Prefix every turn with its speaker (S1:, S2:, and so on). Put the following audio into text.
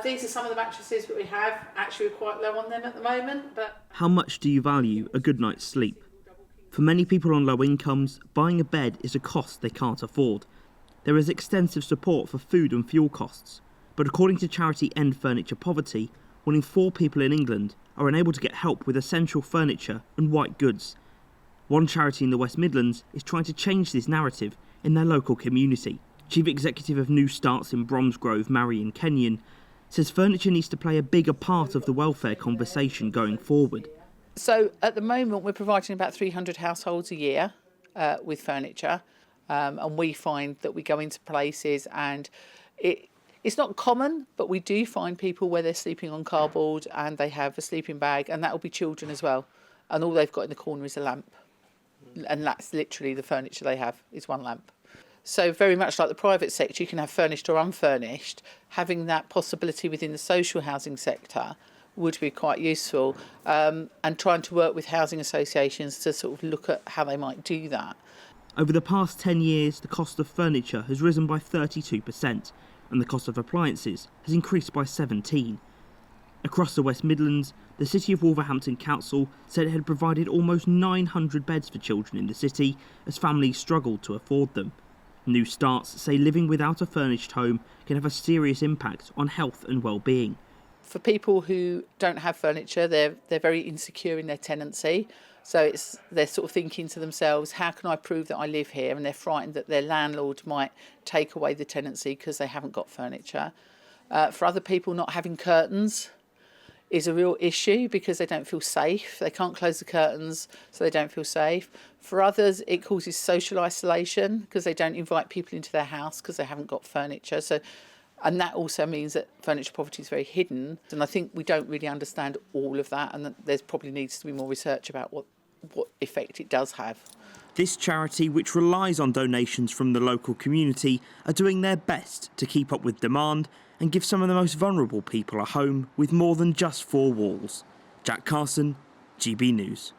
S1: These are some of the mattresses that we have. Actually, we're quite low on them at the moment. But
S2: how much do you value a good night's sleep? For many people on low incomes, buying a bed is a cost they can't afford. There is extensive support for food and fuel costs, but according to charity End Furniture Poverty, 1 in 4 people in England are unable to get help with essential furniture and white goods. One charity in the West Midlands is trying to change this narrative in their local community. Chief Executive of New Starts in Bromsgrove, Marion Kenyon, says furniture needs to play a bigger part of the welfare conversation going forward.
S1: So at the moment we're providing about 300 households a year with furniture, and we find that we go into places and it's not common, but we do find people where they're sleeping on cardboard and they have a sleeping bag, and that will be children as well, and all they've got in the corner is a lamp, and that's literally the furniture they have is one lamp. So very much like the private sector, you can have furnished or unfurnished. Having that possibility within the social housing sector would be quite useful, and trying to work with housing associations to sort of look at how they might do that.
S2: Over the past 10 years, the cost of furniture has risen by 32%, and the cost of appliances has increased by 17%. Across the West Midlands, the City of Wolverhampton Council said it had provided almost 900 beds for children in the city as families struggled to afford them. New Starts say living without a furnished home can have a serious impact on health and well-being.
S1: For people who don't have furniture, they're very insecure in their tenancy. So they're sort of thinking to themselves, how can I prove that I live here? And they're frightened that their landlord might take away the tenancy because they haven't got furniture. For other people, not having curtains is a real issue because they don't feel safe. They can't close the curtains, so they don't feel safe. For others, it causes social isolation because they don't invite people into their house because they haven't got furniture. And that also means that furniture poverty is very hidden. And I think we don't really understand all of that, and that there's probably needs to be more research about what effect it does have.
S2: This charity, which relies on donations from the local community, are doing their best to keep up with demand and give some of the most vulnerable people a home with more than just 4 walls. Jack Carson, GB News.